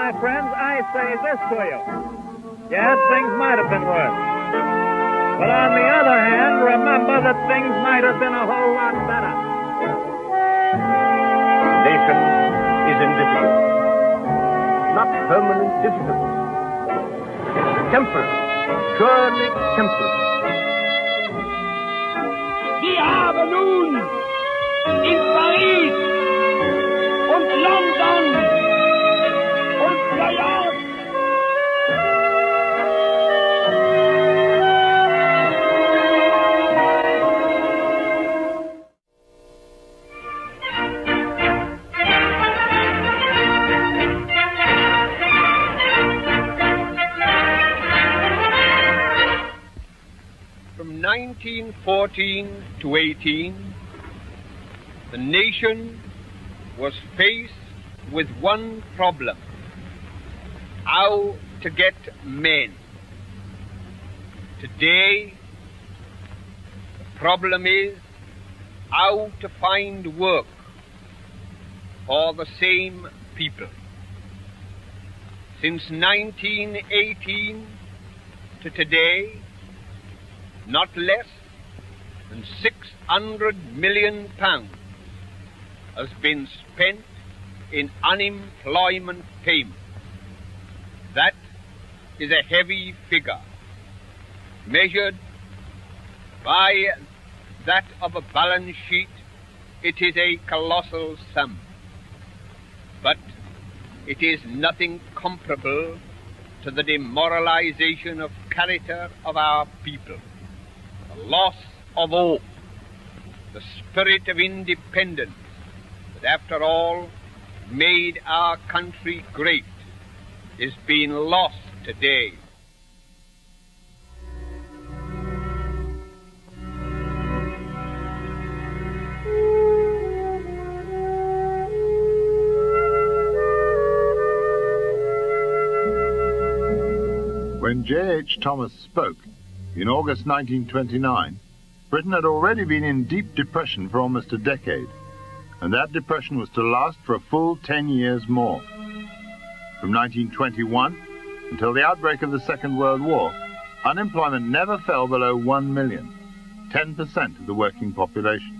my friends, I say this to you. Yes, things might have been worse. But on the other hand, remember that things might have been a whole lot better. The nation is in difficulty. Not permanent difficulty. Temporary. Surely temporary. Wir haben nun in Paris und London und New York From 1914 to 18, the nation was faced with one problem: how to get men. Today, the problem is how to find work for the same people. Since 1918 to today, not less than £600 million has been spent in unemployment payment. That is a heavy figure. Measured by that of a balance sheet, it is a colossal sum. But it is nothing comparable to the demoralization of character of our people, the loss of hope, the spirit of independence that after all made our country great is being lost today. When J.H. Thomas spoke in August 1929, Britain had already been in deep depression for almost a decade, and that depression was to last for a full 10 years more. From 1921 until the outbreak of the Second World War, unemployment never fell below 1 million, 10% of the working population.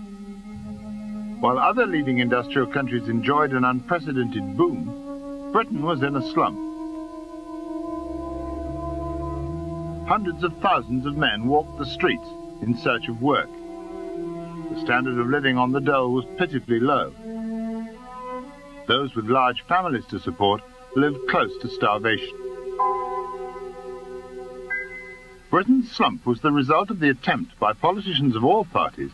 While other leading industrial countries enjoyed an unprecedented boom, Britain was in a slump. Hundreds of thousands of men walked the streets in search of work. The standard of living on the dole was pitifully low. Those with large families to support lived close to starvation. Britain's slump was the result of the attempt by politicians of all parties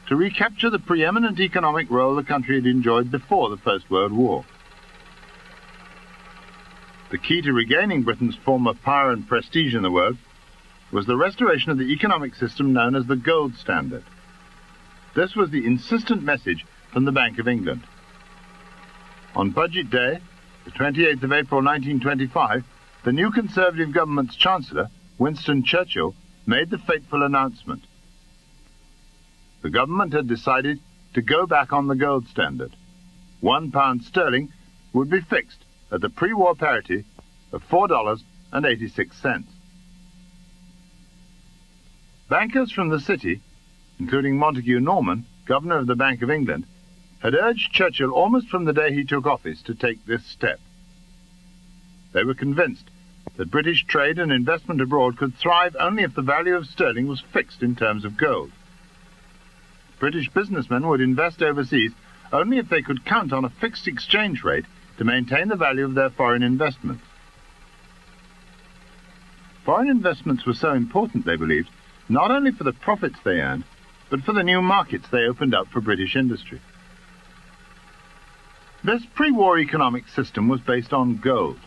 to recapture the preeminent economic role the country had enjoyed before the First World War. The key to regaining Britain's former power and prestige in the world was the restoration of the economic system known as the gold standard. This was the insistent message from the Bank of England. On Budget Day, the 28th of April 1925, the new Conservative government's Chancellor, Winston Churchill, made the fateful announcement. The government had decided to go back on the gold standard. £1 sterling would be fixed at the pre-war parity of $4.86. Bankers from the city, including Montague Norman, Governor of the Bank of England, had urged Churchill almost from the day he took office to take this step. They were convinced that British trade and investment abroad could thrive only if the value of sterling was fixed in terms of gold. British businessmen would invest overseas only if they could count on a fixed exchange rate to maintain the value of their foreign investments. Foreign investments were so important, they believed, not only for the profits they earned, but for the new markets they opened up for British industry. This pre-war economic system was based on gold.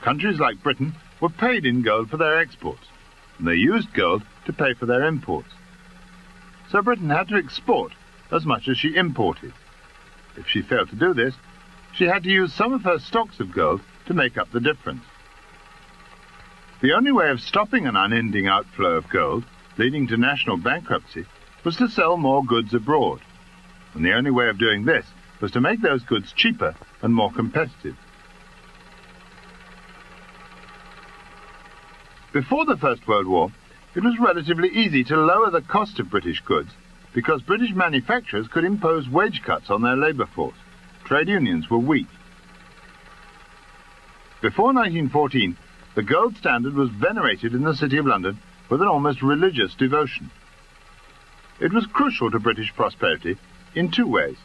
Countries like Britain were paid in gold for their exports, and they used gold to pay for their imports. So Britain had to export as much as she imported. If she failed to do this, she had to use some of her stocks of gold to make up the difference. The only way of stopping an unending outflow of gold, leading to national bankruptcy, was to sell more goods abroad. And the only way of doing this was to make those goods cheaper and more competitive. Before the First World War, it was relatively easy to lower the cost of British goods because British manufacturers could impose wage cuts on their labour force. Trade unions were weak. Before 1914, the gold standard was venerated in the City of London with an almost religious devotion. It was crucial to British prosperity in two ways.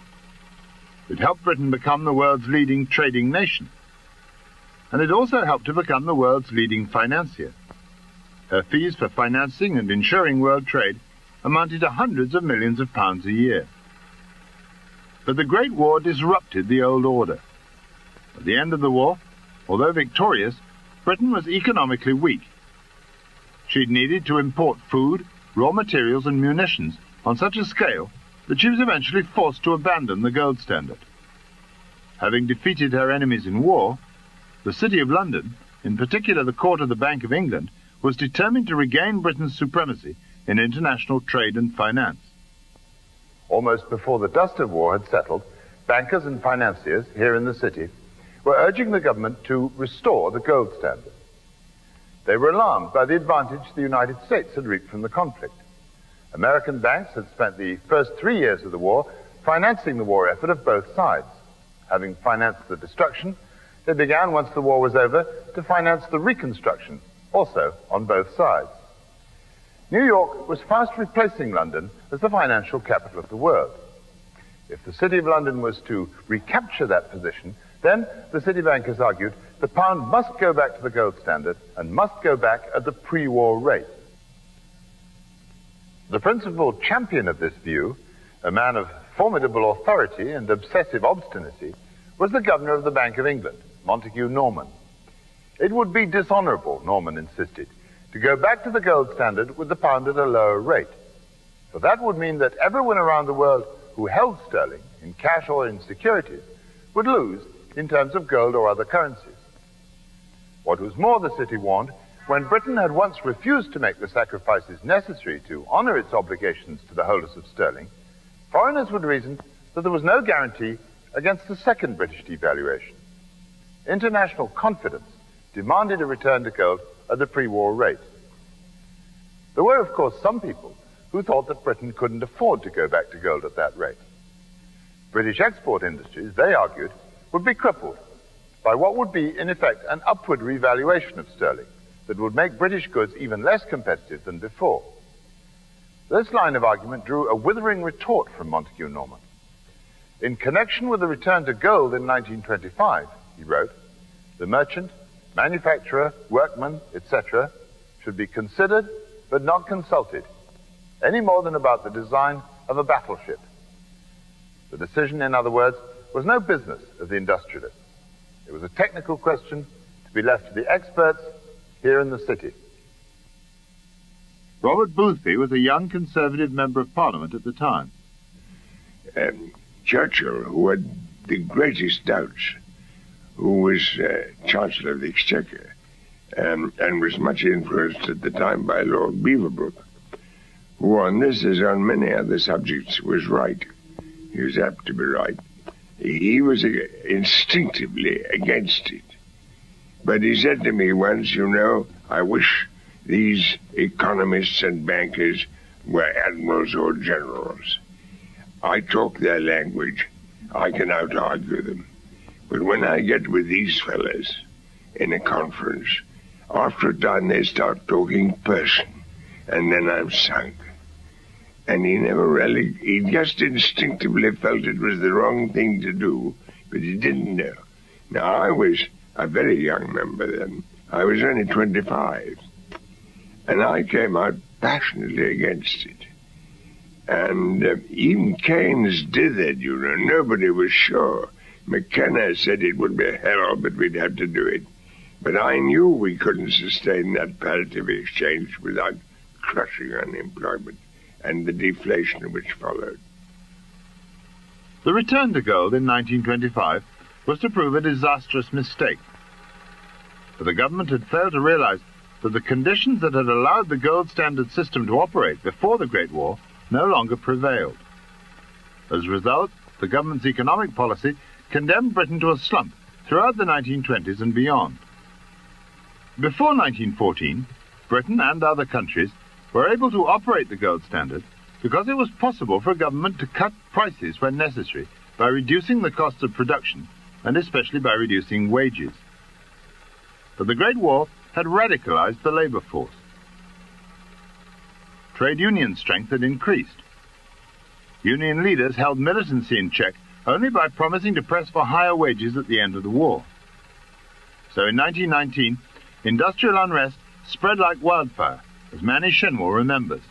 It helped Britain become the world's leading trading nation, and it also helped to become the world's leading financier. Her fees for financing and insuring world trade amounted to hundreds of millions of pounds a year. But the Great War disrupted the old order. At the end of the war, although victorious, Britain was economically weak. She'd needed to import food, raw materials and munitions on such a scale that she was eventually forced to abandon the gold standard. Having defeated her enemies in war, the City of London, in particular the Court of the Bank of England, was determined to regain Britain's supremacy in international trade and finance. Almost before the dust of war had settled, bankers and financiers here in the city were urging the government to restore the gold standard. They were alarmed by the advantage the United States had reaped from the conflict. American banks had spent the first 3 years of the war financing the war effort of both sides. Having financed the destruction, they began, once the war was over, to finance the reconstruction, also on both sides. New York was fast replacing London as the financial capital of the world. If the City of London was to recapture that position, then, the city bankers argued, the pound must go back to the gold standard and must go back at the pre-war rate. The principal champion of this view, a man of formidable authority and obsessive obstinacy, was the governor of the Bank of England, Montague Norman. It would be dishonourable, Norman insisted, to go back to the gold standard with the pound at a lower rate. For that would mean that everyone around the world who held sterling, in cash or in securities, would lose in terms of gold or other currencies. What was more, the city warned, when Britain had once refused to make the sacrifices necessary to honour its obligations to the holders of sterling, foreigners would reason that there was no guarantee against a second British devaluation. International confidence demanded a return to gold at the pre-war rate. There were, of course, some people who thought that Britain couldn't afford to go back to gold at that rate. British export industries, they argued, would be crippled by what would be, in effect, an upward revaluation of sterling that would make British goods even less competitive than before. This line of argument drew a withering retort from Montague Norman. In connection with the return to gold in 1925, he wrote, the merchant, manufacturer, workman, etc., should be considered but not consulted, any more than about the design of a battleship. The decision, in other words, was no business of the industrialists. It was a technical question to be left to the experts here in the city. Robert Boothby was a young Conservative Member of Parliament at the time. Churchill, who had the greatest doubts, who was Chancellor of the Exchequer, and was much influenced at the time by Lord Beaverbrook, who on this as on many other subjects was right. He was apt to be right. He was instinctively against it. But he said to me once, you know, I wish these economists and bankers were admirals or generals. I talk their language. I can out-argue them. But when I get with these fellas in a conference, after a time they start talking person, and then I'm sunk. And he just instinctively felt it was the wrong thing to do, but he didn't know. Now, I was a very young member then. I was only 25. And I came out passionately against it. And even Keynes did that, you know. Nobody was sure. McKenna said it would be hell, but we'd have to do it. But I knew we couldn't sustain that parity exchange without crushing unemployment and the deflation which followed. The return to gold in 1925 was to prove a disastrous mistake. For the government had failed to realize that the conditions that had allowed the gold standard system to operate before the Great War no longer prevailed. As a result, the government's economic policy condemned Britain to a slump throughout the 1920s and beyond. Before 1914, Britain and other countries were able to operate the gold standard because it was possible for a government to cut prices when necessary by reducing the costs of production and especially by reducing wages. But the Great War had radicalized the labor force. Trade union strength had increased. Union leaders held militancy in check only by promising to press for higher wages at the end of the war. So in 1919, industrial unrest spread like wildfire, as Manny Shenwell remembers.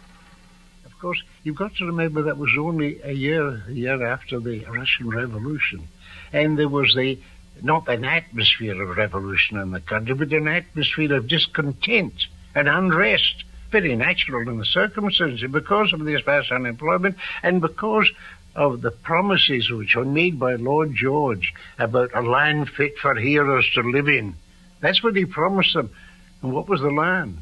Of course, you've got to remember that was only a year after the Russian Revolution. And there was not an atmosphere of revolution in the country, but an atmosphere of discontent and unrest, very natural in the circumstances, because of this vast unemployment and because of the promises which were made by Lord George about a land fit for heroes to live in. That's what he promised them. And what was the land?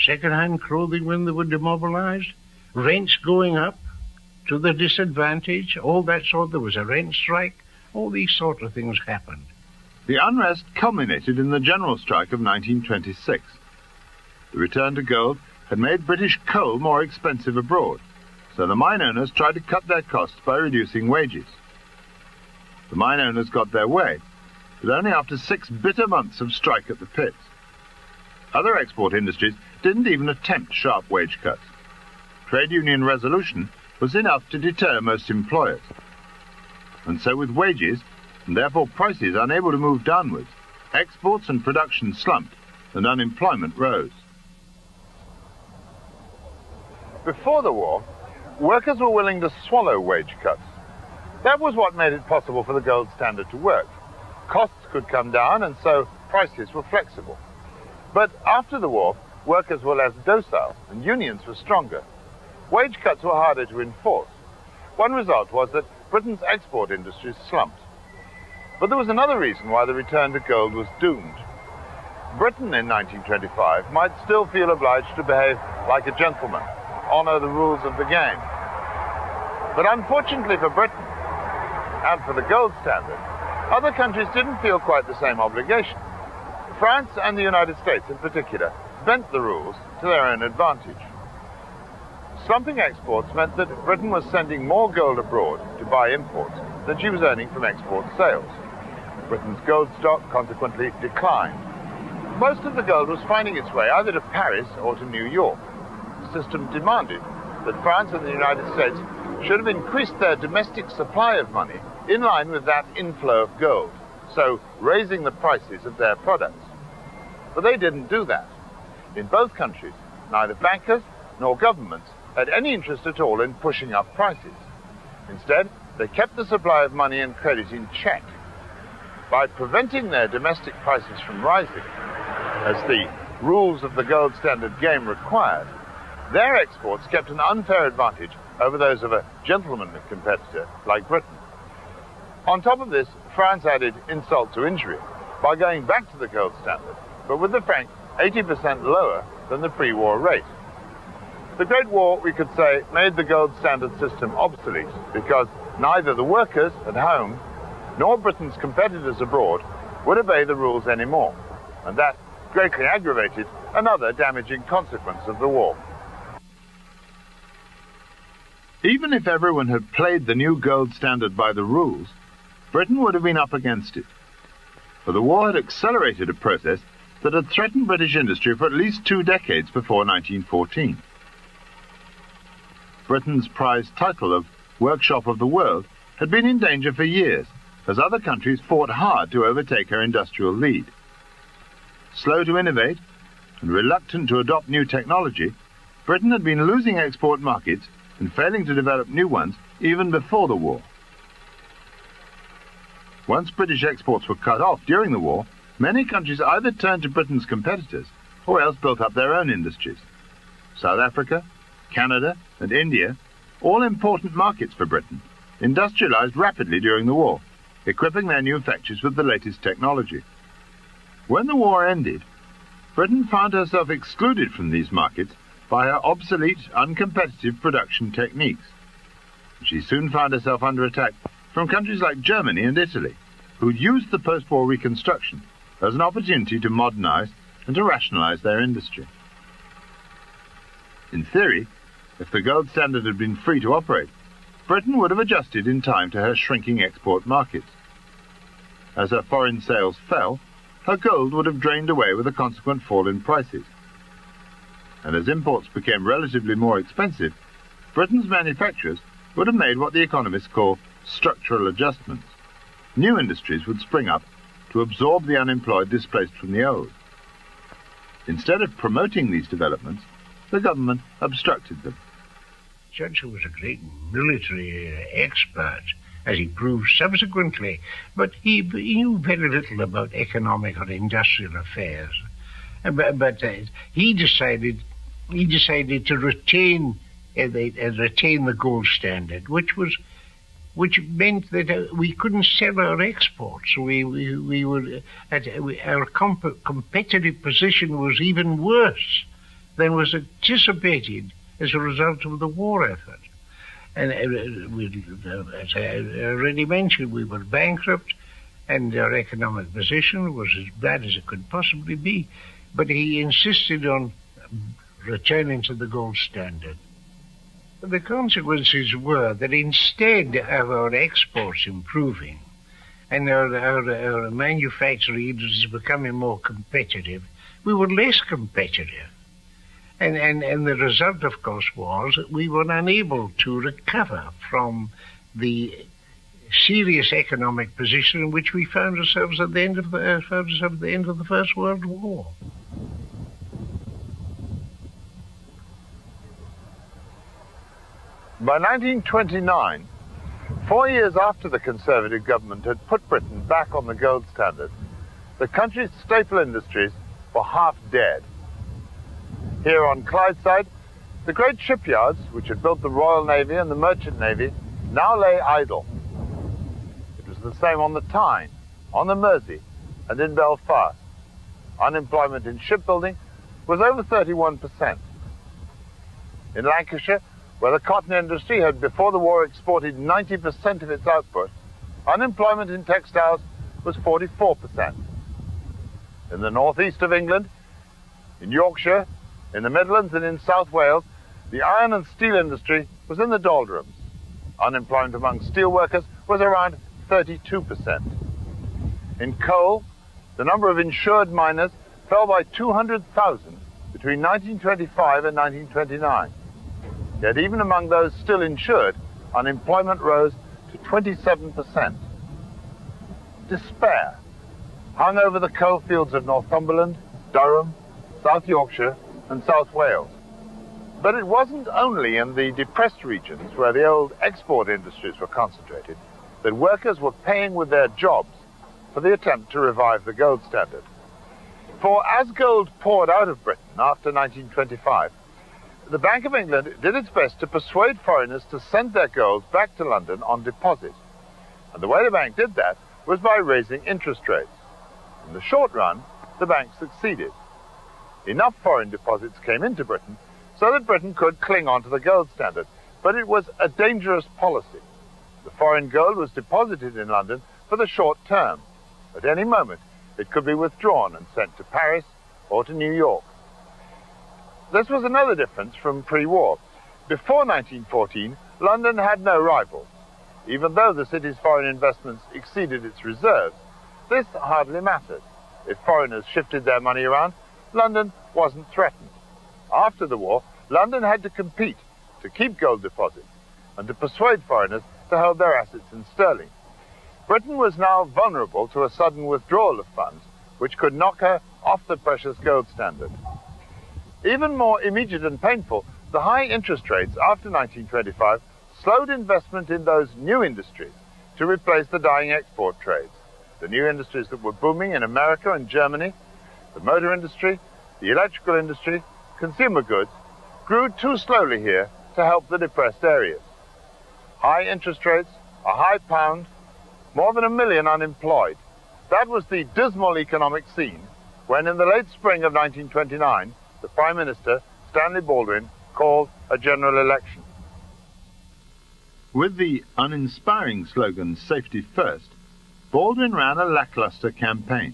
Second-hand clothing when they were demobilized, rents going up to their disadvantage, all that sort. There was a rent strike. All these sort of things happened. The unrest culminated in the general strike of 1926. The return to gold had made British coal more expensive abroad, so the mine owners tried to cut their costs by reducing wages. The mine owners got their way, but only after 6 bitter months of strike at the pits. Other export industries didn't even attempt sharp wage cuts. Trade union resolution was enough to deter most employers. And so with wages, and therefore prices unable to move downwards, exports and production slumped, and unemployment rose. Before the war, workers were willing to swallow wage cuts. That was what made it possible for the gold standard to work. Costs could come down, and so prices were flexible. But after the war, workers were less docile, and unions were stronger. Wage cuts were harder to enforce. One result was that Britain's export industries slumped. But there was another reason why the return to gold was doomed. Britain in 1925 might still feel obliged to behave like a gentleman, honor the rules of the game. But unfortunately for Britain, and for the gold standard, other countries didn't feel quite the same obligation. France and the United States in particular bent the rules to their own advantage. Slumping exports meant that Britain was sending more gold abroad to buy imports than she was earning from export sales. Britain's gold stock consequently declined. Most of the gold was finding its way either to Paris or to New York. The system demanded that France and the United States should have increased their domestic supply of money in line with that inflow of gold, so raising the prices of their products. But they didn't do that. In both countries, neither bankers nor governments had any interest at all in pushing up prices. Instead, they kept the supply of money and credit in check. By preventing their domestic prices from rising, as the rules of the gold standard game required, their exports kept an unfair advantage over those of a gentlemanly competitor like Britain. On top of this, France added insult to injury by going back to the gold standard, but with the franc 80% lower than the pre-war rate. The Great War, we could say, made the gold standard system obsolete because neither the workers at home nor Britain's competitors abroad would obey the rules anymore, and that greatly aggravated another damaging consequence of the war. Even if everyone had played the new gold standard by the rules, Britain would have been up against it. For the war had accelerated a process that had threatened British industry for at least 2 decades before 1914. Britain's prized title of Workshop of the World had been in danger for years, as other countries fought hard to overtake her industrial lead. Slow to innovate and reluctant to adopt new technology, Britain had been losing export markets and failing to develop new ones even before the war. Once British exports were cut off during the war, many countries either turned to Britain's competitors or else built up their own industries. South Africa, Canada, and India, all important markets for Britain, industrialized rapidly during the war, equipping their new factories with the latest technology. When the war ended, Britain found herself excluded from these markets by her obsolete, uncompetitive production techniques. She soon found herself under attack from countries like Germany and Italy, who'd used the post-war reconstruction as an opportunity to modernize and to rationalize their industry. In theory, if the gold standard had been free to operate, Britain would have adjusted in time to her shrinking export markets. As her foreign sales fell, her gold would have drained away with a consequent fall in prices. And as imports became relatively more expensive, Britain's manufacturers would have made what the economists call structural adjustments. New industries would spring up to absorb the unemployed displaced from the old. Instead of promoting these developments, the government obstructed them. Churchill was a great military expert, as he proved subsequently, but he knew very little about economic or industrial affairs. But he decided to retain the gold standard, which meant that we couldn't sell our exports. Our competitive position was even worse than was anticipated as a result of the war effort. And as I already mentioned, we were bankrupt, and our economic position was as bad as it could possibly be. But he insisted on returning to the gold standard. The consequences were that instead of our exports improving and our manufacturing industries becoming more competitive, we were less competitive. And the result, of course, was that we were unable to recover from the serious economic position in which we found ourselves at the end of the First World War. By 1929, 4 years after the Conservative government had put Britain back on the gold standard, the country's staple industries were half dead. Here on Clydeside, the great shipyards, which had built the Royal Navy and the Merchant Navy, now lay idle. It was the same on the Tyne, on the Mersey, and in Belfast. Unemployment in shipbuilding was over 31%. In Lancashire, where the cotton industry had before the war exported 90% of its output, unemployment in textiles was 44%. In the northeast of England, in Yorkshire, in the Midlands and in South Wales, the iron and steel industry was in the doldrums. Unemployment among steel workers was around 32%. In coal, the number of insured miners fell by 200,000 between 1925 and 1929. Yet even among those still insured, unemployment rose to 27%. Despair hung over the coal fields of Northumberland, Durham, South Yorkshire, and South Wales. But it wasn't only in the depressed regions where the old export industries were concentrated that workers were paying with their jobs for the attempt to revive the gold standard. For as gold poured out of Britain after 1925, the Bank of England did its best to persuade foreigners to send their gold back to London on deposit. And the way the bank did that was by raising interest rates. In the short run, the bank succeeded. Enough foreign deposits came into Britain so that Britain could cling on to the gold standard, but it was a dangerous policy. The foreign gold was deposited in London for the short term. At any moment, it could be withdrawn and sent to Paris or to New York. This was another difference from pre-war. Before 1914, London had no rivals. Even though the city's foreign investments exceeded its reserves, this hardly mattered. If foreigners shifted their money around, London wasn't threatened. After the war, London had to compete to keep gold deposits and to persuade foreigners to hold their assets in sterling. Britain was now vulnerable to a sudden withdrawal of funds, which could knock her off the precious gold standard. Even more immediate and painful, the high interest rates after 1925 slowed investment in those new industries to replace the dying export trades. The new industries that were booming in America and Germany, the motor industry, the electrical industry, consumer goods, grew too slowly here to help the depressed areas. High interest rates, a high pound, more than 1 million unemployed. That was the dismal economic scene when, in the late spring of 1929, the Prime Minister, Stanley Baldwin, called a general election. With the uninspiring slogan, "Safety First," Baldwin ran a lackluster campaign.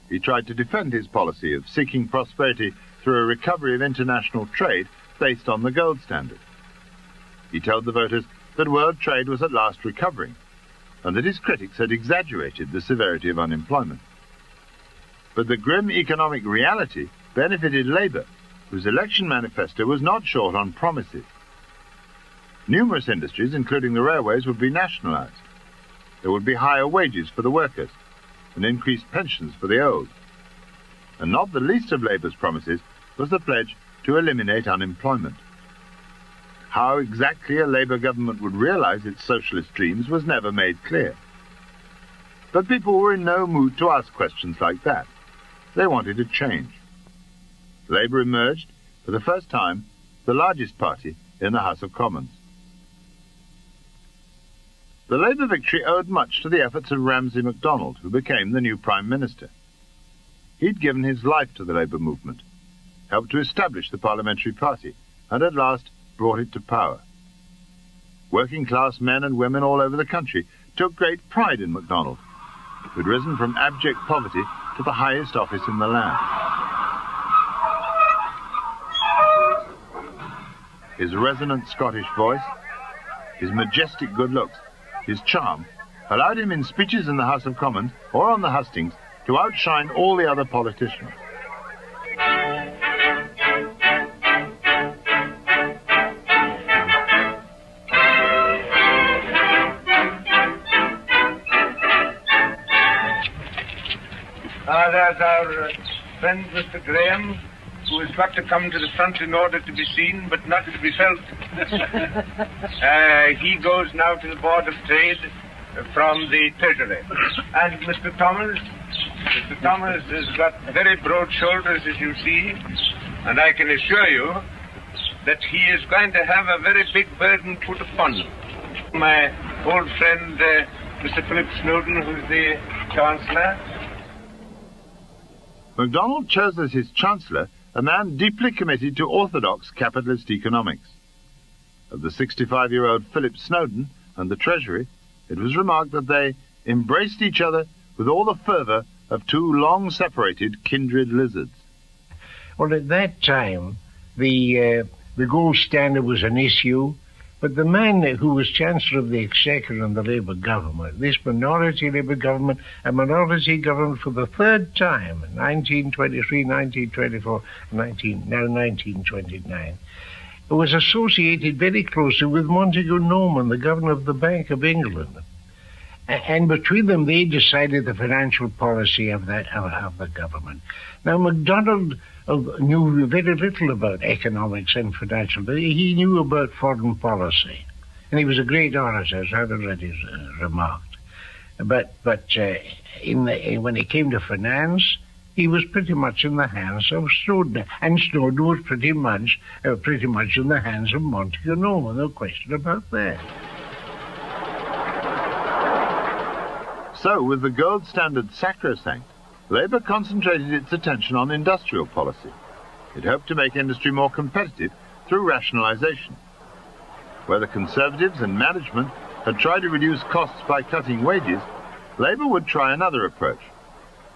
He tried to defend his policy of seeking prosperity through a recovery of international trade based on the gold standard. He told the voters that world trade was at last recovering, and that his critics had exaggerated the severity of unemployment. But the grim economic reality benefited Labour, whose election manifesto was not short on promises. Numerous industries, including the railways, would be nationalised. There would be higher wages for the workers and increased pensions for the old. And not the least of Labour's promises was the pledge to eliminate unemployment. How exactly a Labour government would realise its socialist dreams was never made clear. But people were in no mood to ask questions like that. They wanted a change. Labour emerged, for the first time, the largest party in the House of Commons. The Labour victory owed much to the efforts of Ramsay MacDonald, who became the new Prime Minister. He'd given his life to the Labour movement, helped to establish the Parliamentary Party, and at last brought it to power. Working-class men and women all over the country took great pride in MacDonald, who'd risen from abject poverty to the highest office in the land. His resonant Scottish voice, his majestic good looks, his charm, allowed him in speeches in the House of Commons or on the hustings to outshine all the other politicians. There's our friend Mr. Graham, who has got to come to the front in order to be seen, but not to be felt. He goes now to the Board of Trade from the Treasury. And Mr. Thomas has got very broad shoulders, as you see, and I can assure you that he is going to have a very big burden put upon him. My old friend, Mr. Philip Snowden, who's the Chancellor. MacDonald chose as his Chancellor a man deeply committed to orthodox capitalist economics. Of the 65-year-old Philip Snowden and the Treasury, it was remarked that they embraced each other with all the fervour of two long-separated kindred lizards. Well, at that time, the gold standard was an issue, but the man who was Chancellor of the Exchequer in the Labour government, this minority Labour government, a minority government for the third time, 1923, 1924, now 1929, it was associated very closely with Montagu Norman, the governor of the Bank of England. And between them, they decided the financial policy of the government. Now, MacDonald knew very little about economics and financial, but he knew about foreign policy. And he was a great orator, as I've already remarked. But when it came to finance, he was pretty much in the hands of Snowden. And Snowden was pretty much in the hands of Montagu Norman, no question about that. So, with the gold standard sacrosanct, Labour concentrated its attention on industrial policy. It hoped to make industry more competitive through rationalisation. Where the Conservatives and management had tried to reduce costs by cutting wages, Labour would try another approach.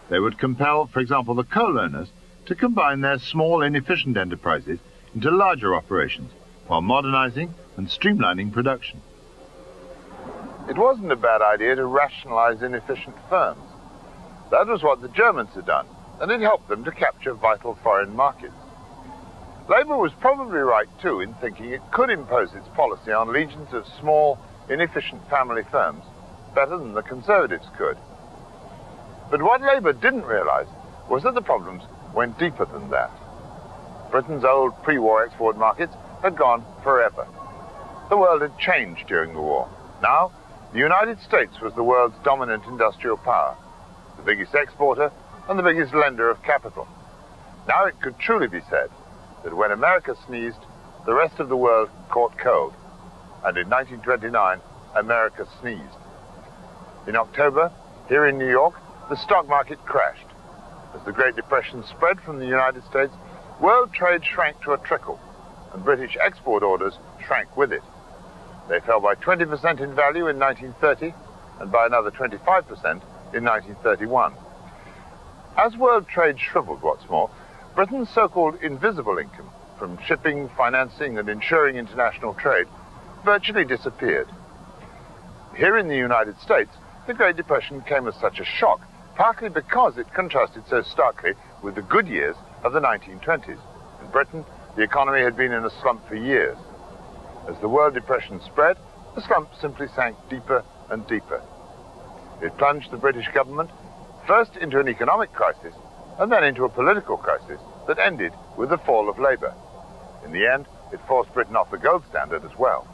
They would compel, for example, the coal owners to combine their small, inefficient enterprises into larger operations, while modernising and streamlining production. It wasn't a bad idea to rationalise inefficient firms. That was what the Germans had done, and it helped them to capture vital foreign markets. Labour was probably right, too, in thinking it could impose its policy on legions of small, inefficient family firms better than the Conservatives could. But what Labour didn't realise was that the problems went deeper than that. Britain's old pre-war export markets had gone forever. The world had changed during the war. Now, the United States was the world's dominant industrial power, the biggest exporter and the biggest lender of capital. Now it could truly be said that when America sneezed, the rest of the world caught cold. And in 1929, America sneezed. In October, here in New York, the stock market crashed. As the Great Depression spread from the United States, world trade shrank to a trickle, and British export orders shrank with it. They fell by 20% in value in 1930 and by another 25% in 1931. As world trade shriveled, what's more, Britain's so-called invisible income from shipping, financing, and insuring international trade virtually disappeared. Here in the United States, the Great Depression came as such a shock, partly because it contrasted so starkly with the good years of the 1920s. In Britain, the economy had been in a slump for years. As the world depression spread, the slump simply sank deeper and deeper. It plunged the British government first into an economic crisis and then into a political crisis that ended with the fall of Labour. In the end, it forced Britain off the gold standard as well.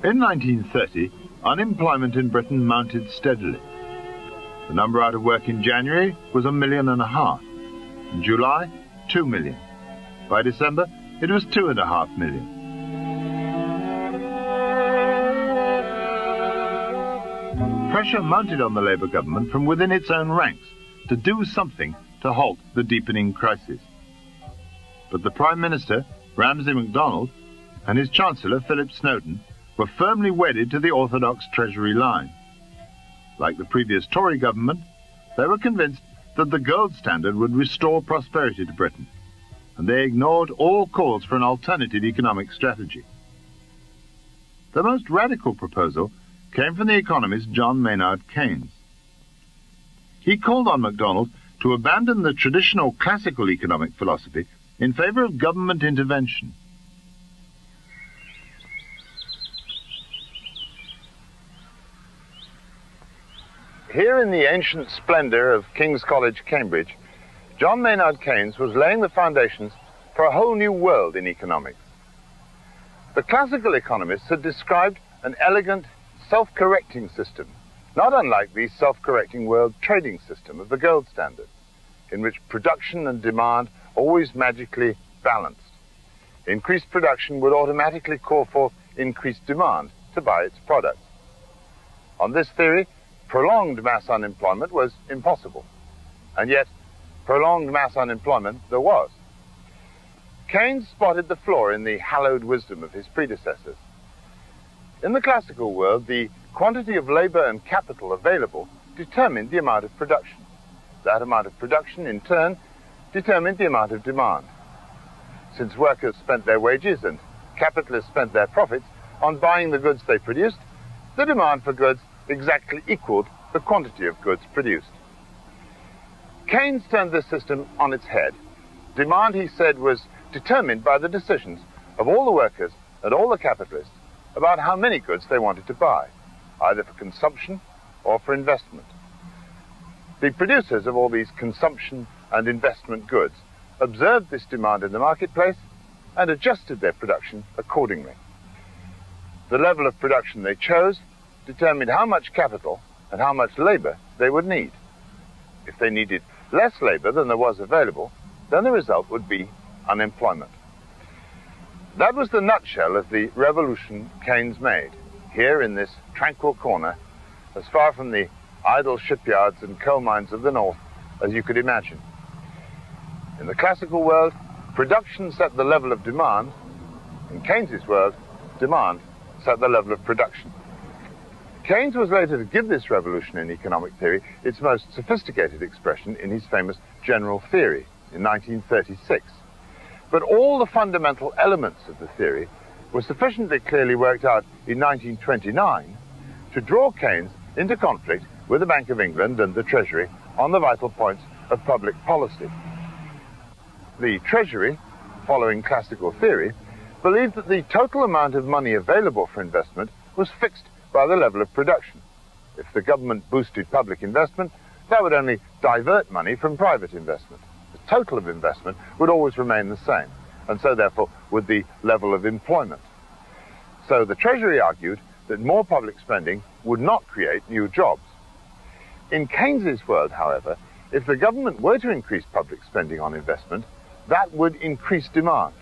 In 1930, unemployment in Britain mounted steadily. The number out of work in January was 1.5 million. In July, 2 million. By December, it was 2.5 million. Pressure mounted on the Labour government from within its own ranks to do something to halt the deepening crisis. But the Prime Minister, Ramsay MacDonald, and his Chancellor, Philip Snowden, were firmly wedded to the orthodox Treasury line. Like the previous Tory government, they were convinced that the gold standard would restore prosperity to Britain, and they ignored all calls for an alternative economic strategy. The most radical proposal came from the economist John Maynard Keynes. He called on MacDonald to abandon the traditional classical economic philosophy in favor of government intervention. Here in the ancient splendor of King's College, Cambridge, John Maynard Keynes was laying the foundations for a whole new world in economics. The classical economists had described an elegant, self-correcting system, not unlike the self-correcting world trading system of the gold standard, in which production and demand always magically balanced. Increased production would automatically call forth increased demand to buy its products. On this theory, prolonged mass unemployment was impossible, and yet prolonged mass unemployment there was. Keynes spotted the flaw in the hallowed wisdom of his predecessors. In the classical world, the quantity of labor and capital available determined the amount of production. That amount of production, in turn, determined the amount of demand. Since workers spent their wages and capitalists spent their profits on buying the goods they produced, the demand for goods exactly equaled the quantity of goods produced. Keynes turned this system on its head. Demand, he said, was determined by the decisions of all the workers and all the capitalists about how many goods they wanted to buy, either for consumption or for investment. The producers of all these consumption and investment goods observed this demand in the marketplace and adjusted their production accordingly. The level of production they chose determined how much capital and how much labor they would need. If they needed less labor than there was available, then the result would be unemployment. That was the nutshell of the revolution Keynes made, here in this tranquil corner, as far from the idle shipyards and coal mines of the north as you could imagine. In the classical world, production set the level of demand. In Keynes's world, demand set the level of production. Keynes was later to give this revolution in economic theory its most sophisticated expression in his famous general theory in 1936. But all the fundamental elements of the theory were sufficiently clearly worked out in 1929 to draw Keynes into conflict with the Bank of England and the Treasury on the vital points of public policy. The Treasury, following classical theory, believed that the total amount of money available for investment was fixed by the level of production. If the government boosted public investment, that would only divert money from private investment. The total of investment would always remain the same, and so therefore would the level of employment. So the Treasury argued that more public spending would not create new jobs. In Keynes's world, however, if the government were to increase public spending on investment, that would increase demand.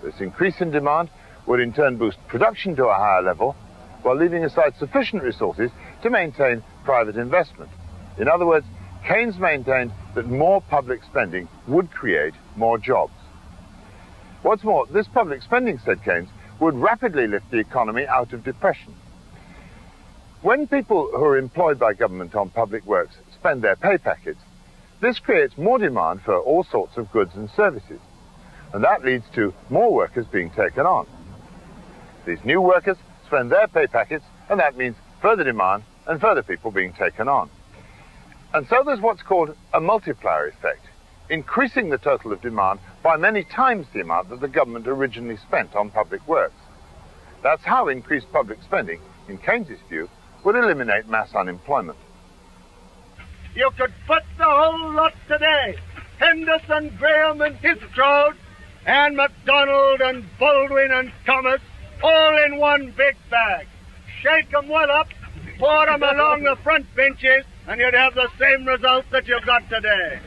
This increase in demand would in turn boost production to a higher level, while leaving aside sufficient resources to maintain private investment. In other words, Keynes maintained that more public spending would create more jobs. What's more, this public spending, said Keynes, would rapidly lift the economy out of depression. When people who are employed by government on public works spend their pay packets, this creates more demand for all sorts of goods and services, and that leads to more workers being taken on. These new workers spend their pay packets, and that means further demand and further people being taken on. And so there's what's called a multiplier effect, increasing the total of demand by many times the amount that the government originally spent on public works. That's how increased public spending, in Keynes's view, would eliminate mass unemployment. You could put the whole lot today, Henderson, Graham and his crowd, and MacDonald and Baldwin and Thomas, all in one big bag. Shake them well up, pour them along the front benches, and you'd have the same result that you've got today.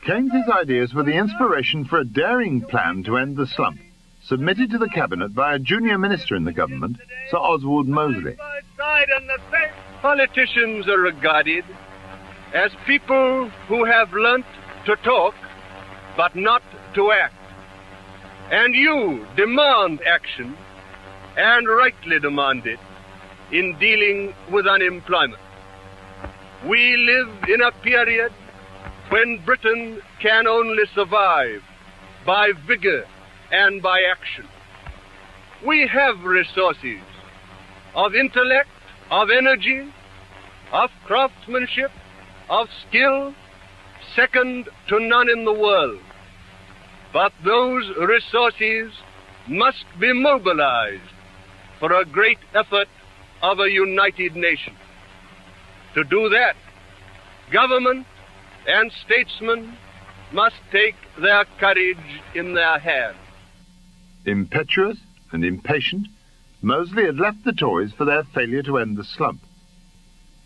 Keynes's ideas were the inspiration for a daring plan to end the slump, submitted to the cabinet by a junior minister in the government, Sir Oswald Mosley. Politicians are regarded as people who have learnt to talk, but not to act. And you demand action, and rightly demand it, in dealing with unemployment. We live in a period when Britain can only survive by vigor and by action. We have resources of intellect, of energy, of craftsmanship, of skill, second to none in the world. But those resources must be mobilized for a great effort of a united nation. To do that, government and statesmen must take their courage in their hands. Impetuous and impatient, Mosley had left the Tories for their failure to end the slump.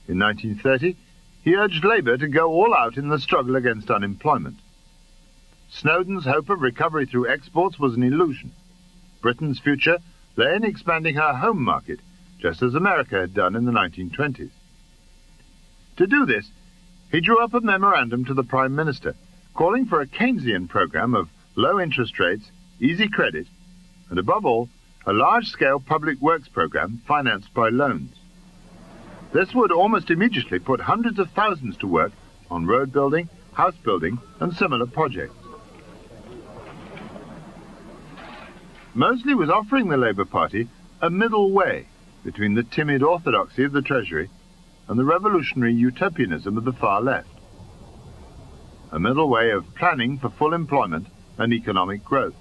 In 1930, he urged Labour to go all out in the struggle against unemployment. Snowden's hope of recovery through exports was an illusion. Britain's future lay in expanding her home market, just as America had done in the 1920s. To do this, he drew up a memorandum to the Prime Minister, calling for a Keynesian program of low interest rates, easy credit, and above all, a large-scale public works program financed by loans. This would almost immediately put hundreds of thousands to work on road building, house building, and similar projects. Mosley was offering the Labour Party a middle way between the timid orthodoxy of the Treasury and the revolutionary utopianism of the far left. A middle way of planning for full employment and economic growth.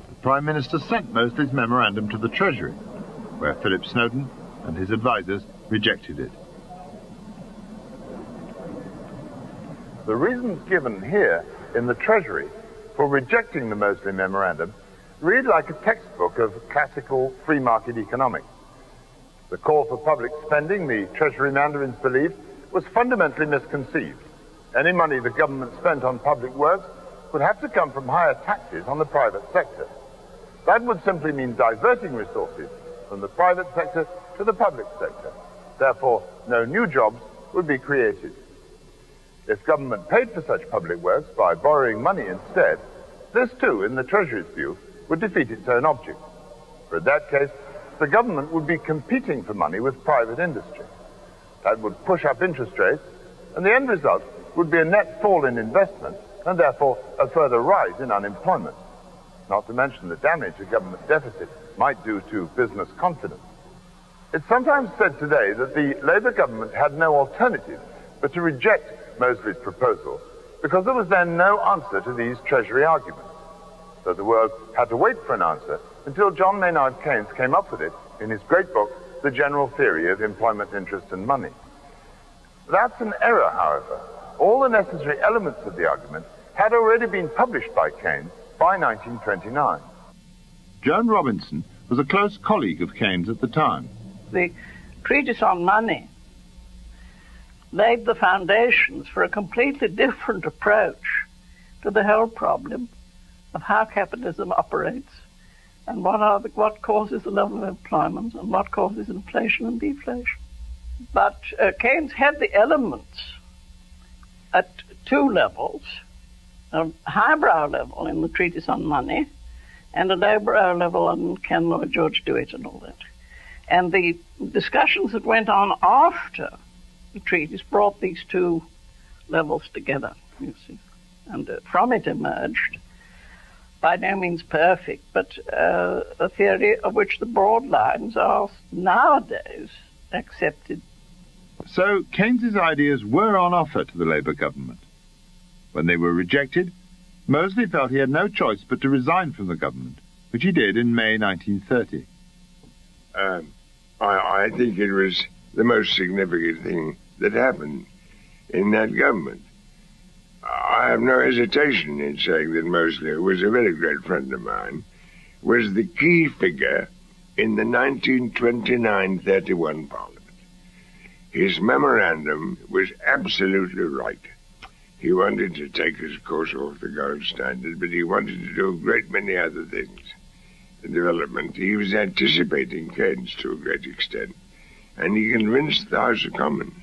The Prime Minister sent Mosley's memorandum to the Treasury, where Philip Snowden and his advisers rejected it. The reasons given here in the Treasury for rejecting the Mosley memorandum read like a textbook of classical free market economics. The call for public spending, the Treasury mandarins believed, was fundamentally misconceived. Any money the government spent on public works would have to come from higher taxes on the private sector. That would simply mean diverting resources from the private sector to the public sector. Therefore, no new jobs would be created. If government paid for such public works by borrowing money instead, this too, in the Treasury's view, would defeat its own object. For in that case, the government would be competing for money with private industry. That would push up interest rates, and the end result would be a net fall in investment, and therefore a further rise in unemployment. Not to mention the damage a government deficit might do to business confidence. It's sometimes said today that the Labour government had no alternative but to reject Mosley's proposal, because there was then no answer to these Treasury arguments. So the world had to wait for an answer until John Maynard Keynes came up with it in his great book, The General Theory of Employment, Interest and Money. That's an error, however. All the necessary elements of the argument had already been published by Keynes by 1929. Joan Robinson was a close colleague of Keynes at the time. The treatise on money laid the foundations for a completely different approach to the whole problem of how capitalism operates and what causes the level of employment and what causes inflation and deflation. But Keynes had the elements at two levels, a highbrow level in the Treatise on Money and a lowbrow level on Can Lloyd George Do It and all that. And the discussions that went on after the treatise brought these two levels together, you see. And from it emerged, by no means perfect, but a theory of which the broad lines are nowadays accepted. So Keynes's ideas were on offer to the Labour government. When they were rejected, Moseley felt he had no choice but to resign from the government, which he did in May 1930. I think it was the most significant thing that happened in that government. I have no hesitation in saying that Moseley, who was a very great friend of mine, was the key figure in the 1929-31 Parliament. His memorandum was absolutely right. He wanted to take his course off the gold standard, but he wanted to do a great many other things. The development, he was anticipating Keynes to a great extent, and he convinced the House of Commons,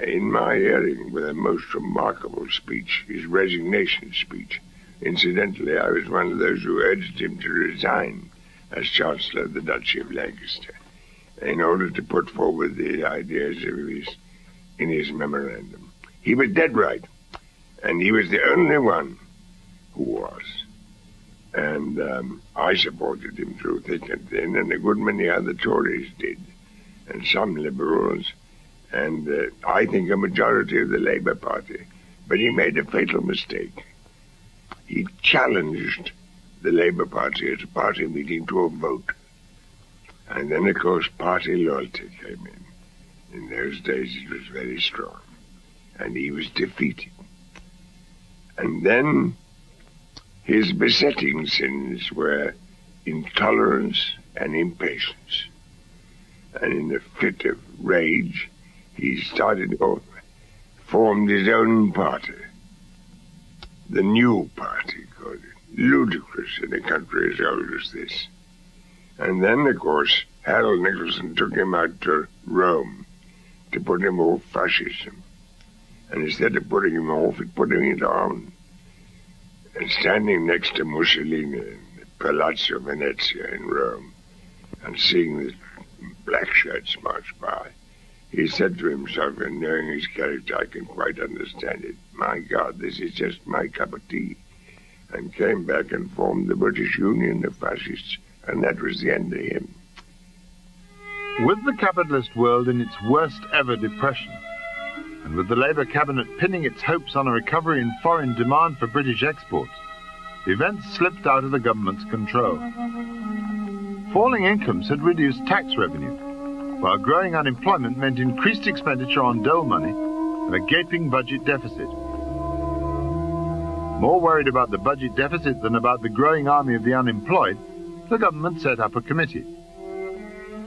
in my hearing, with a most remarkable speech, his resignation speech. Incidentally, I was one of those who urged him to resign as Chancellor of the Duchy of Lancaster, in order to put forward the ideas in his memorandum. He was dead right, and he was the only one who was. And I supported him through thick and thin, and a good many other Tories did, and some Liberals, and I think a majority of the Labour Party. But he made a fatal mistake. He challenged the Labour Party at a party meeting to a vote. And then, of course, party loyalty came in. In those days, it was very strong. And he was defeated. And then his besetting sins were intolerance and impatience. And in a fit of rage, he formed his own party. The New Party, called it. Ludicrous in a country as old as this. And then, of course, Harold Nicolson took him out to Rome to put him off fascism. And instead of putting him off, it put him on. And standing next to Mussolini in the Palazzo Venezia in Rome, and seeing the black shirts march by, he said to himself, and knowing his character, I can quite understand it, my God, this is just my cup of tea, and came back and formed the British Union of Fascists, and that was the end of him. With the capitalist world in its worst ever depression, and with the Labour cabinet pinning its hopes on a recovery in foreign demand for British exports, events slipped out of the government's control. Falling incomes had reduced tax revenue, while growing unemployment meant increased expenditure on dole money and a gaping budget deficit. More worried about the budget deficit than about the growing army of the unemployed, the government set up a committee.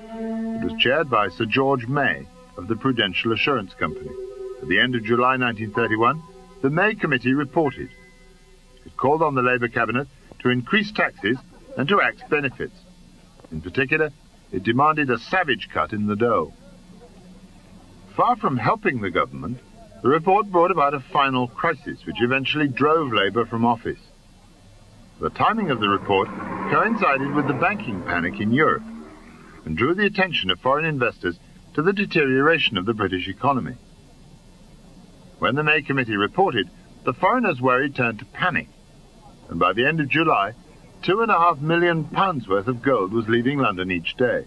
It was chaired by Sir George May of the Prudential Assurance Company. At the end of July 1931, the May Committee reported. It called on the Labour cabinet to increase taxes and to axe benefits. In particular, it demanded a savage cut in the dole. Far from helping the government, the report brought about a final crisis which eventually drove Labour from office. The timing of the report coincided with the banking panic in Europe and drew the attention of foreign investors to the deterioration of the British economy. When the May Committee reported, the foreigners' worry turned to panic, and by the end of July, £2.5 million worth of gold was leaving London each day.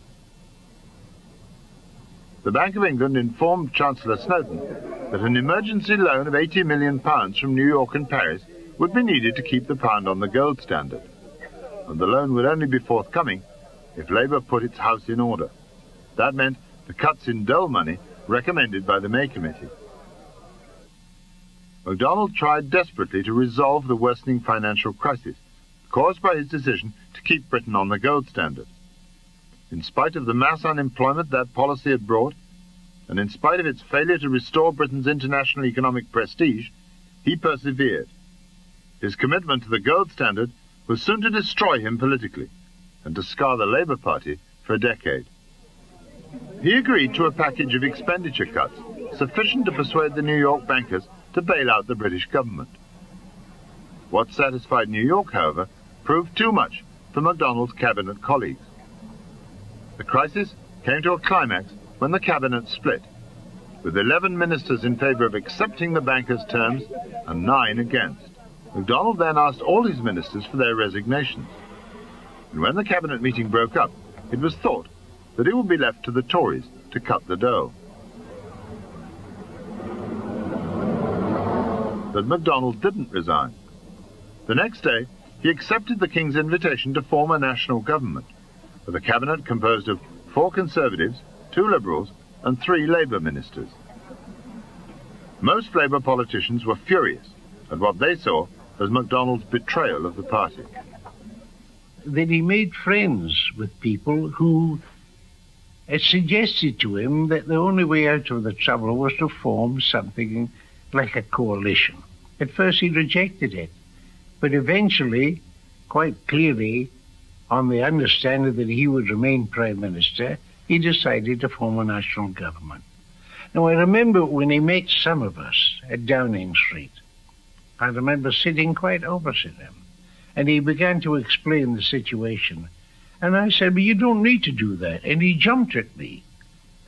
The Bank of England informed Chancellor Snowden that an emergency loan of £80 million from New York and Paris would be needed to keep the pound on the gold standard, and the loan would only be forthcoming if Labour put its house in order. That meant the cuts in dole money recommended by the May Committee. MacDonald tried desperately to resolve the worsening financial crisis caused by his decision to keep Britain on the gold standard. In spite of the mass unemployment that policy had brought, and in spite of its failure to restore Britain's international economic prestige, he persevered. His commitment to the gold standard was soon to destroy him politically and to scar the Labour Party for a decade. He agreed to a package of expenditure cuts sufficient to persuade the New York bankers to bail out the British government. What satisfied New York, however, proved too much for MacDonald's cabinet colleagues. The crisis came to a climax when the cabinet split, with 11 ministers in favor of accepting the bankers' terms and 9 against. MacDonald then asked all his ministers for their resignations. And when the cabinet meeting broke up, it was thought that it would be left to the Tories to cut the dough. But MacDonald didn't resign. The next day, he accepted the King's invitation to form a national government, with a cabinet composed of 4 Conservatives, 2 Liberals, and 3 Labour ministers. Most Labour politicians were furious at what they saw as MacDonald's betrayal of the party. Then he made friends with people who had suggested to him that the only way out of the trouble was to form something like a coalition. At first he rejected it, but eventually, quite clearly, on the understanding that he would remain Prime Minister, he decided to form a national government. Now, I remember when he met some of us at Downing Street, I remember sitting quite opposite him, and he began to explain the situation. And I said, "But you don't need to do that." And he jumped at me.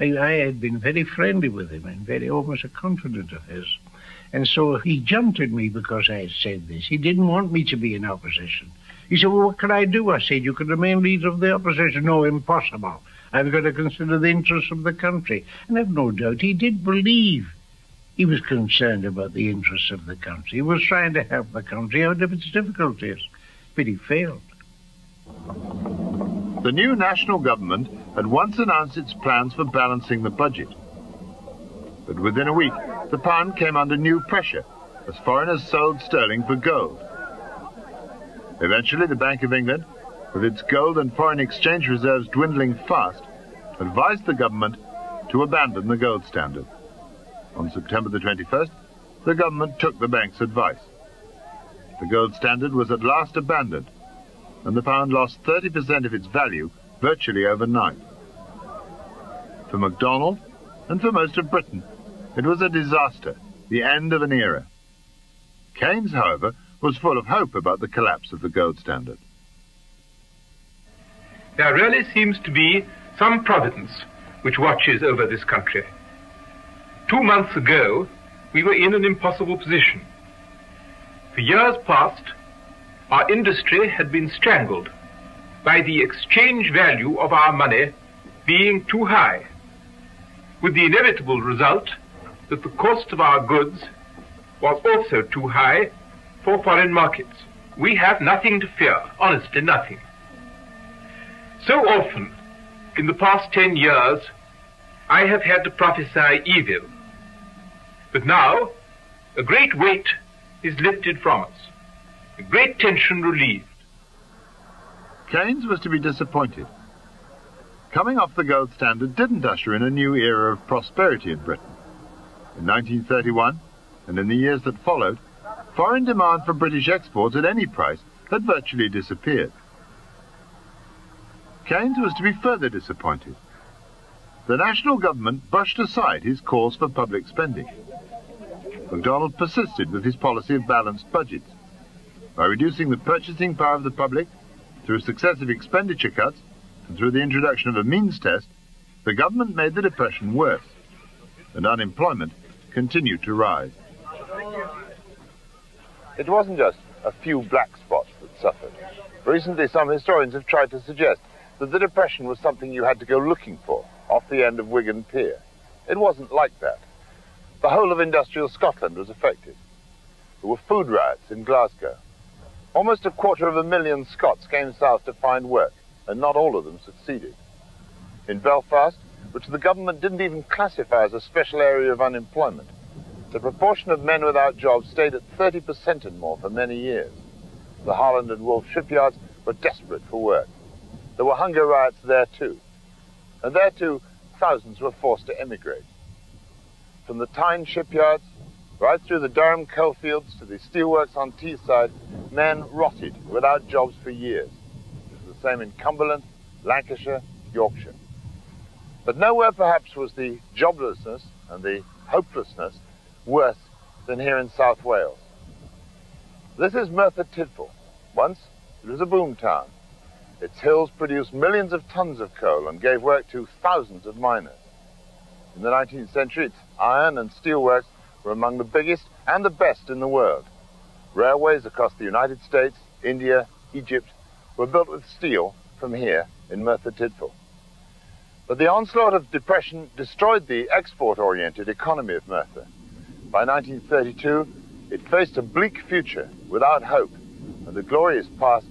I had been very friendly with him and very almost a confidant of his. And so he jumped at me because I had said this. He didn't want me to be in opposition. He said, "Well, what can I do?" I said, "You can remain leader of the opposition." "No, impossible. I've got to consider the interests of the country." And I've no doubt he did believe he was concerned about the interests of the country. He was trying to help the country out of its difficulties, but he failed. The new national government had once announced its plans for balancing the budget. But within a week, the pound came under new pressure as foreigners sold sterling for gold. Eventually, the Bank of England, with its gold and foreign exchange reserves dwindling fast, advised the government to abandon the gold standard. On September the 21st, the government took the bank's advice. The gold standard was at last abandoned, and the pound lost 30% of its value virtually overnight. For MacDonald, and for most of Britain, it was a disaster, the end of an era. Keynes, however, was full of hope about the collapse of the gold standard. There really seems to be some providence which watches over this country. 2 months ago, we were in an impossible position. For years past, our industry had been strangled by the exchange value of our money being too high, with the inevitable result that the cost of our goods was also too high for foreign markets. We have nothing to fear, honestly nothing. So often, in the past 10 years, I have had to prophesy evil. But now, a great weight is lifted from us, a great tension relieved. Keynes was to be disappointed. Coming off the gold standard didn't usher in a new era of prosperity in Britain. In 1931, and in the years that followed, foreign demand for British exports at any price had virtually disappeared. Keynes was to be further disappointed. The national government brushed aside his calls for public spending. MacDonald persisted with his policy of balanced budgets. By reducing the purchasing power of the public through successive expenditure cuts and through the introduction of a means test, the government made the depression worse, and unemployment continued to rise. It wasn't just a few black spots that suffered. Recently, some historians have tried to suggest that the Depression was something you had to go looking for off the end of Wigan Pier. It wasn't like that. The whole of industrial Scotland was affected. There were food riots in Glasgow. Almost 250,000 Scots came south to find work, and not all of them succeeded. In Belfast, which the government didn't even classify as a special area of unemployment, the proportion of men without jobs stayed at 30% and more for many years. The Harland and Wolff shipyards were desperate for work. There were hunger riots there too. And there too, thousands were forced to emigrate. From the Tyne shipyards, right through the Durham coalfields to the steelworks on Teesside, men rotted without jobs for years. It was the same in Cumberland, Lancashire, Yorkshire. But nowhere perhaps was the joblessness and the hopelessness worse than here in South Wales. This is Merthyr Tydfil. Once it was a boom town. Its hills produced millions of tons of coal and gave work to thousands of miners. In the 19th century, its iron and steel works were among the biggest and the best in the world. Railways across the United States, India, Egypt were built with steel from here in Merthyr Tydfil. But the onslaught of depression destroyed the export-oriented economy of Merthyr. By 1932, it faced a bleak future without hope, and the glorious past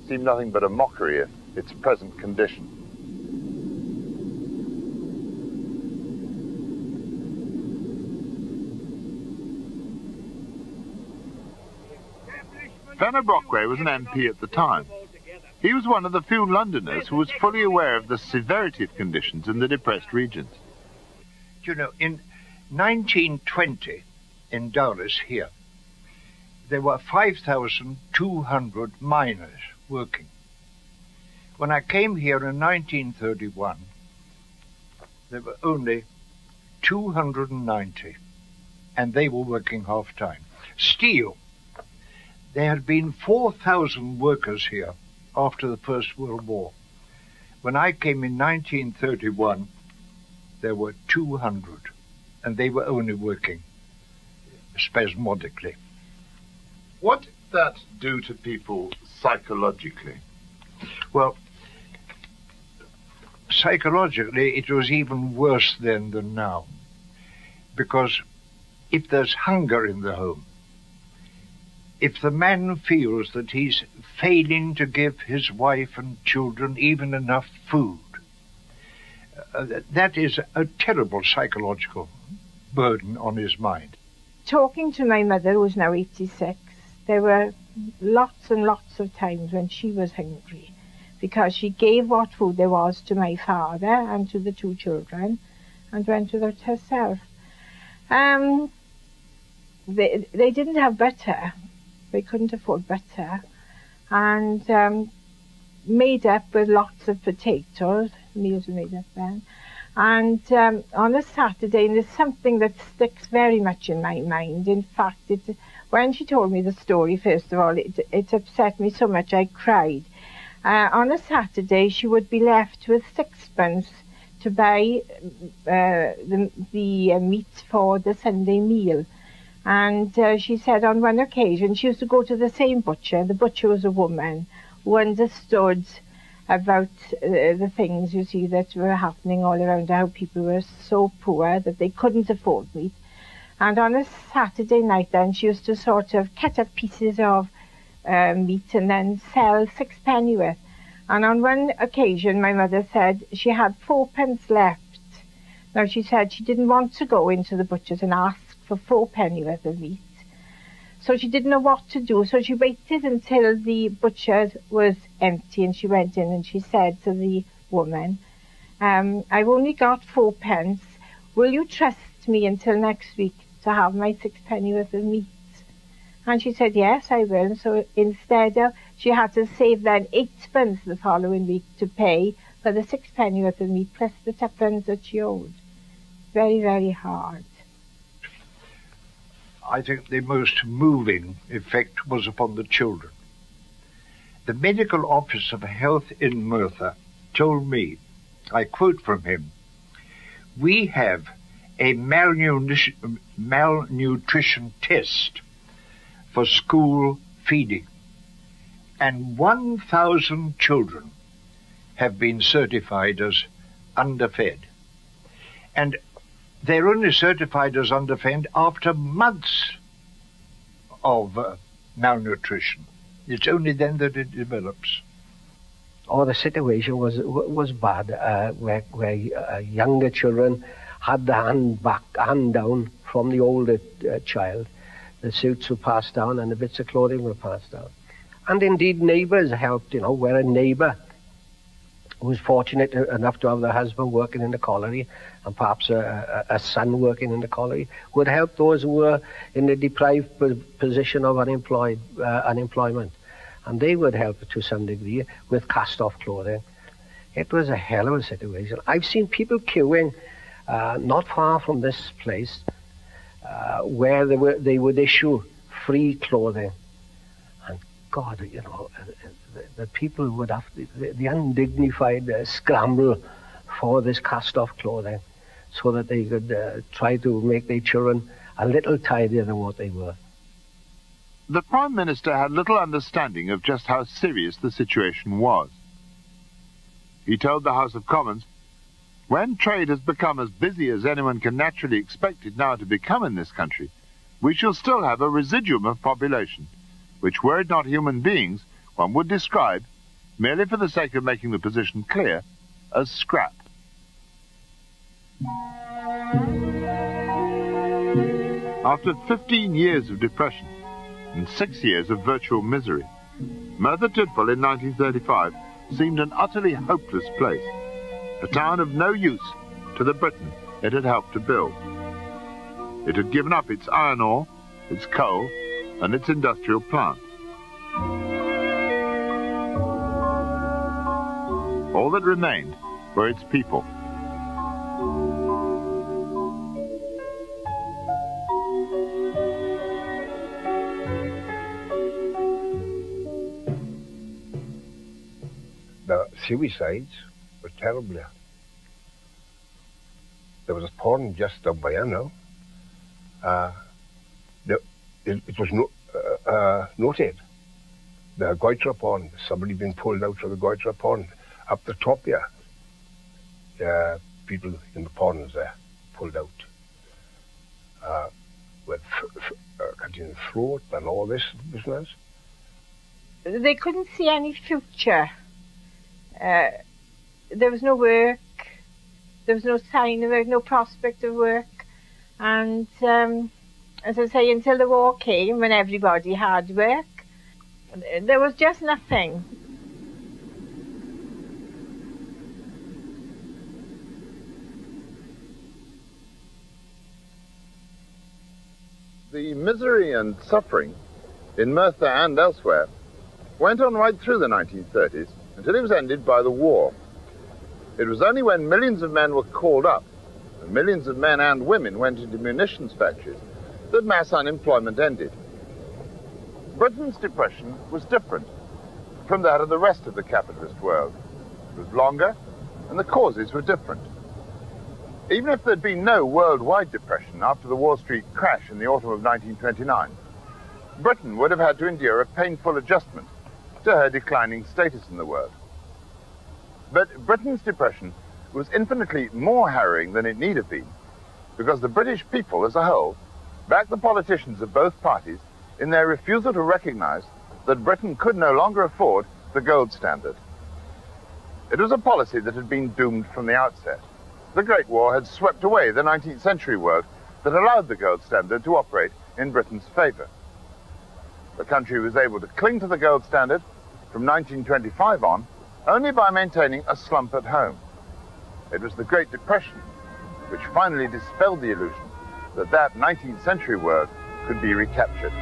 seemed nothing but a mockery of its present condition. Benno Brockway was an MP at the time. He was one of the few Londoners who was fully aware of the severity of conditions in the depressed regions. You know, in 1920, in Dowlis here, there were 5,200 miners working. When I came here in 1931, there were only 290, and they were working half-time. Steel, there had been 4,000 workers here after the First World War. When I came in 1931, there were 200, and they were only working spasmodically. What did that do to people psychologically? Well, psychologically, it was even worse then than now. Because if there's hunger in the home, if the man feels that he's failing to give his wife and children even enough food, that is a terrible psychological burden on his mind. Talking to my mother, who's now 86, there were lots and lots of times when she was hungry, because she gave what food there was to my father and to the two children, and went without herself. They didn't have butter. They couldn't afford butter, and made up with lots of potatoes. Meals were made up then. And on a Saturday, and there's something that sticks very much in my mind. In fact, when she told me the story, first of all, it upset me so much I cried. On a Saturday, she would be left with sixpence to buy the meat for the Sunday meal. And she said on one occasion she used to go to the same butcher. The butcher was a woman who understood about the things, you see, that were happening all around, how people were so poor that they couldn't afford meat. And on a Saturday night then, she used to sort of cut up pieces of meat and then sell 6 penny worth. And on one occasion, my mother said she had 4 pence left. Now, she said she didn't want to go into the butcher's and ask for 4 penny worth of meat. So she didn't know what to do, so she waited until the butcher's was empty, and she went in and she said to the woman, I've only got 4 pence. Will you trust me until next week to have my 6 penny worth of meat? And she said, yes, I will. So instead of, she had to save then 8 pence the following week to pay for the 6 penny worth of meat, plus the 2 pence that she owed. Very, very hard. I think the most moving effect was upon the children. The medical officer of health in Merthyr told me, I quote from him, we have a malnutrition test for school feeding, and 1,000 children have been certified as underfed. And they're only certified as underfed after months of malnutrition. It's only then that it develops. Oh, the situation was bad, where younger children had the hand down from the older child. The suits were passed down and the bits of clothing were passed down. And indeed neighbours helped, you know, where a neighbour who was fortunate enough to have their husband working in the colliery and perhaps a son working in the colliery would help those who were in the deprived position of unemployment. And they would help to some degree with cast-off clothing. It was a hell of a situation. I've seen people queuing not far from this place where they would issue free clothing. And God, you know, the people would have the undignified scramble for this cast-off clothing so that they could try to make their children a little tidier than what they were. The Prime Minister had little understanding of just how serious the situation was. He told the House of Commons, "When trade has become as busy as anyone can naturally expect it now to become in this country, we shall still have a residuum of population, which, were it not human beings, one would describe, merely for the sake of making the position clear, as scrap." After 15 years of depression and 6 years of virtual misery, Merthyr Tydfil in 1935 seemed an utterly hopeless place, a town of no use to the Britain it had helped to build. It had given up its iron ore, its coal, and its industrial plant. All that remained were its people. The suicides were terrible. There was a pond just down by here now. It was noted. The Goitra pond, somebody being pulled out of the Goitra pond up the top here. People in the ponds there pulled out with cutting the throat and all this business. They couldn't see any future. There was no work, there was no sign of it, no prospect of work, and as I say, until the war came, when everybody had work, there was just nothing. The misery and suffering in Merthyr and elsewhere went on right through the 1930s until it was ended by the war. It was only when millions of men were called up, and millions of men and women went into munitions factories, that mass unemployment ended. Britain's depression was different from that of the rest of the capitalist world. It was longer, and the causes were different. Even if there'd been no worldwide depression after the Wall Street crash in the autumn of 1929, Britain would have had to endure a painful adjustment to her declining status in the world. But Britain's depression was infinitely more harrowing than it need have been, because the British people as a whole backed the politicians of both parties in their refusal to recognize that Britain could no longer afford the gold standard. It was a policy that had been doomed from the outset. The Great War had swept away the 19th century world that allowed the gold standard to operate in Britain's favor. The country was able to cling to the gold standard from 1925 on only by maintaining a slump at home. It was the Great Depression which finally dispelled the illusion that 19th century world could be recaptured.